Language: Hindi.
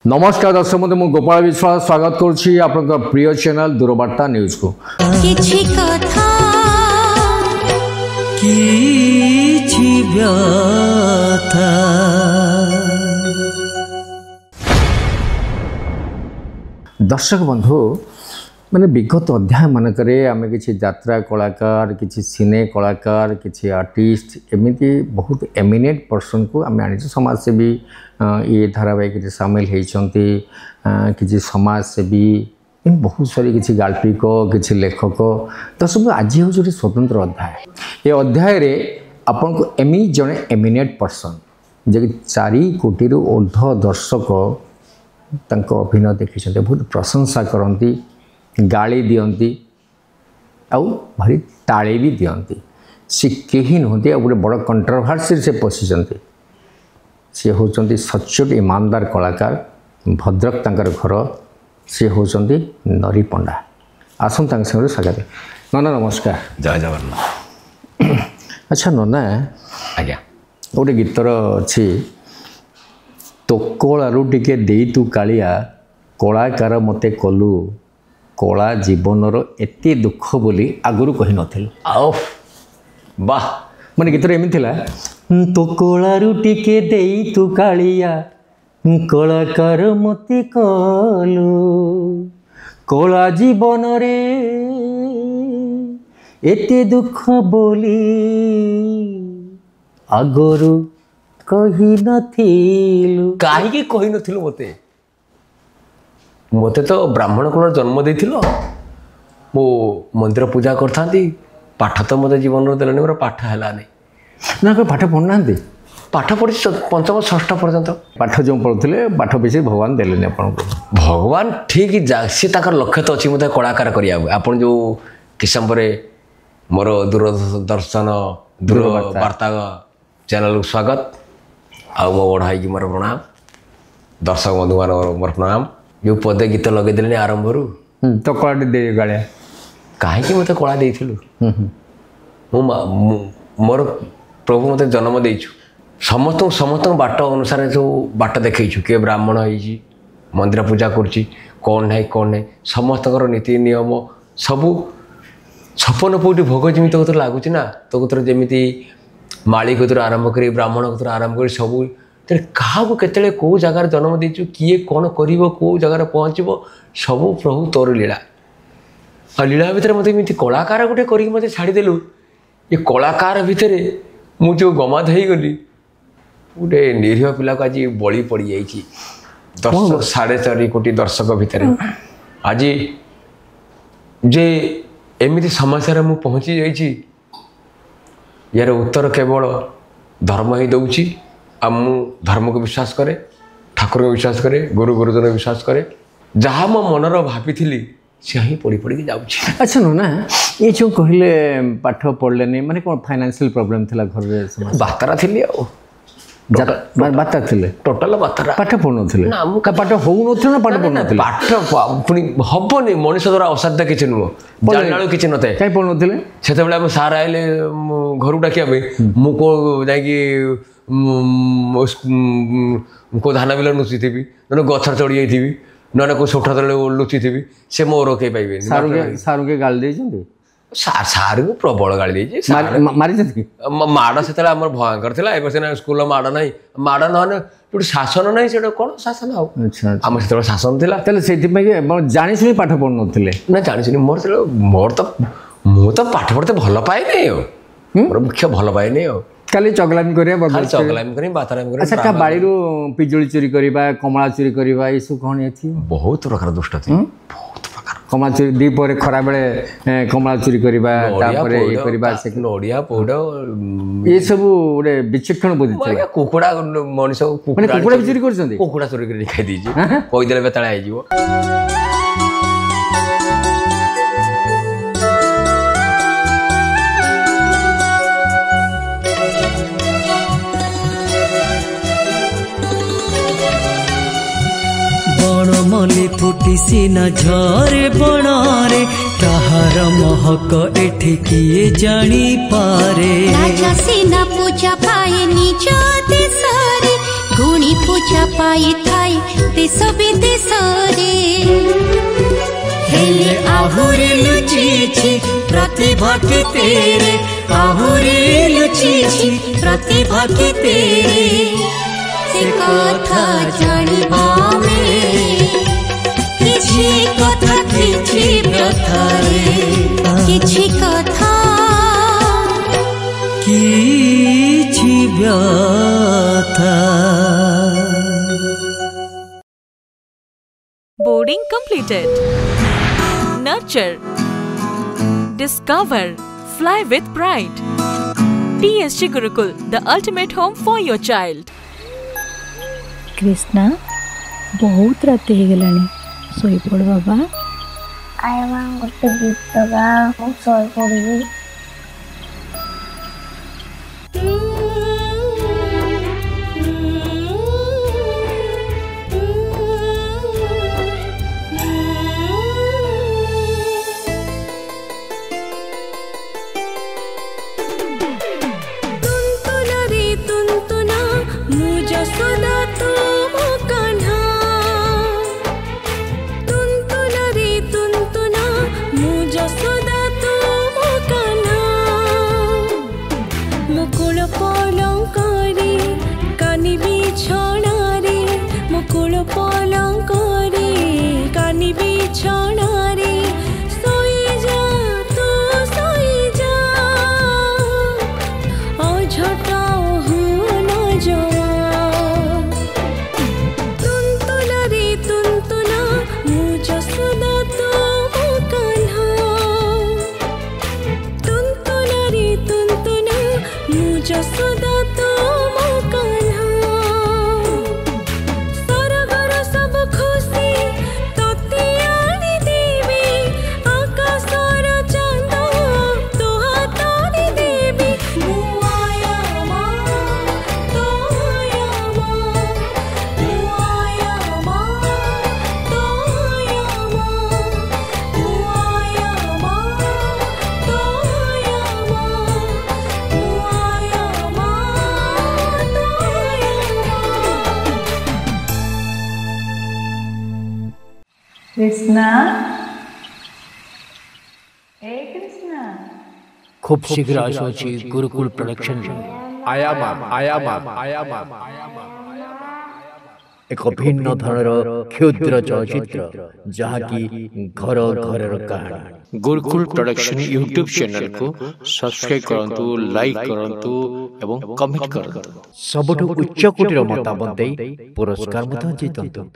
नमस्कार दर्शक बंधु मु गोपाल विश्वास स्वागत करुच्ची आपन प्रिय चैनल दूरबार्ता न्यूज को किछि कथा किछि व्यथा दर्शक बंधु माने विगत अध्याय मानक आम किसी यात्रा कलाकार किसी सिने कलाकार किसी आर्टिस्ट एमती बहुत एमिनेट पर्सन को आम आनी समाजसेवी ये धारावाहिक सामिल होती किसी समाजसेवी बहुत सारी किसी गाल्पिक किसी लेखक दर्शक आज हूँ गोटे स्वतंत्र अध्याय ये अध्याय रे आपन को एमी जड़े एमिनेट पर्सन जे 4 कोटी ऊर्ध दर्शक तांको अभिनय देखी बहुत प्रशंसा करती गाड़ी दियंती आउ भारी ताली भी दियंती सी कहीं नुहति आ गोटे बड़ कंट्रोवर्सी से पशिचंती सी होचंती सचोट ईमानदार कलाकार भद्रक तांकर घर सी होचंती नरी पंडा आसन तांक संगे स्वागत नना नमस्कार जय जगन्नाथ। अच्छा नना आज्ञा गोटे गीतर अच्छी तोकलारू टिके देई तू कालिया कलाकार मते कलु कला जीवनर एते दुख बोली आगुरु कहि नथिल आओ वाह माने गीतर एमि थिला तो कलारू टिके देई तू कालिया कलाकार मते कलु कला जीवन रे एते दुख बोली आगुरु कहि नथिलु काहे कहि नथिलु मते तो ब्राह्मण कुल जन्म देथिलो मो मंदिर पूजा करथांती पाठ तो मते जीवन रो देलनी मोर पाठ हैला नै ना को पाठ पढ़ना पाठ पढ़ी पंचम षष्ठ पर्यंत पाठ जो पढ़ुले पाठ विषय भगवान देलेनी आपन को भगवान ठीक सी ताकर लक्ष्य तो अच्छी मते कलाकार करिया आपन जो किसम परे मोर दूरदर्शन दूरवार्ता चैनल स्वागत आ मो बढ़ाई की मोर प्रणाम दर्शक बंधु मोर प्रणाम जो पदे गीत लगे देले आरंभ रु तो कला दे गालिया काहे मते कला देथिलु मोर प्रभु मते जन्म देइछु समस्त बाट अनुसार जो बाट देखैछु के ब्राह्मण होइछि मंदिर पूजा करछि कौन नहीं समस्त नीति नियम सबू छपन पौटी भोग जमी तो लगुच ना तो जमी माली कतर आरंभ कर ब्राह्मण कतर आरंभ कर सबू तेरे क्या केतले कौ जगार जन्म देचु किए कौन कर कौ जगार पहुँचब सबू प्रभु तोर लीला आ लीला भितर मत कलाकार गोटे कर मत छाड़देलु ये कलाकार भितर मुझे गमाद हो गली गोटे निरीह पिला को आज बलि पड़ जाइए दर्शक 4.5 कोटी दर्शक भितर आज जे एमती समस्या मु पहुँची जाइए यार उत्तर केवल धर्म ही दौची आ मु धर्म को विश्वास करे ठाकुर को विश्वास करे गुरु गुरुजन विश्वास करे जहाँ मो मनर भाभी से ही पढ़ी पढ़ी जाऊँगी। अच्छा ना ये जो कहले पाठ पढ़ले नहीं माने कौन फाइनेंशियल प्रॉब्लम थिला घर रे बातरा थी बाता थिले टोटल बातरा पाठ पढ़न थिले ना मु पाठ हो नथिले ना पाठ पढ़न थिले पाठ पुनी हबनी मनुष्य द्वारा असाध्य किछि नुह जानलाळो किछि नते काई पढ़न थिले सेते बेला हम सार आइले घर डाकिया पे मु को जाई को धान बिल लुचि थी ना गछर चढ़ी जाइथिबी ना को सोठा तले लुचि थी से मोर के पाइबे सारू के गाल देइछन्ती सार को प्रबल गाड़ी देइछि मारी माड़ से भयंकर थिला एबे से स्कूल माड़ नहीं माड़ न जो शासन नहीं से कौन शासन आओ अच्छा आम से शासन थिला तले सेति में जानि सुनी पाठ पढ़ नथिले ना जानि सुनी मोर तो मु तो पाठ पढ़ते भल पाए नहीं हो मोर मुख्य भल पाए नहीं हो खाली चगलामी करिया खाली चगलामी करी बातरामी करी अच्छा का बाड़ी रो पिजुली चोरी करिबा कमला चोरी करिबा ई सब कोन अछि बहुत प्रकार दुष्ट थी बहुत प्रकार कमला चोरी दी परे खरा बेले कमला चोरी करिबा तापरे ए करिबा से नोडिया पोडो ये सब ओडे विचक्षण बुद्धि थिला कुकुडा मनुष्य माने कुकुडा चोरी करछन्ती कुकुडा चोरी करी खाइ दीजी कोइ देले बेताळा आइ जीवो मली फुटी सीना झरे बणारे ताहार महक एठी किए जानी पारे राजा सीना पूजा पाए निज देशरे गुणी पूजा पाई थाई देश विदेश हेले आहुरी लुचिछि प्रतिभा की तेरे आहुरी लुचिछि प्रतिभा की तेरे से कथा जानिबा में किछि कथा किछि व्यथा रे किछि कथा किछि व्यथा। Boarding completed. Nurture. Discover. Fly with pride. TSG Gurukul, the ultimate home for your child. Krishna बहुत रात हो गलानी सोई पड़ बाबा। आय मां गोटे गीत गा मु सोई पड़िबी। कृष्णा ए कृष्णा खूब शीघ्र आसुची गुरुकुल प्रोडक्शन आया एक भिन्न धरर क्षुद्र चलचित्र जहाँकि घर घर कहानी। गुरुकुल प्रोडक्शन यूट्यूब चैनल को सब्सक्राइब करंतु, लाइक करंतु एवं कमेंट करंतु। सबुठु उच्च कोटीर मतामत दे पुरस्कार मत जीतंतु।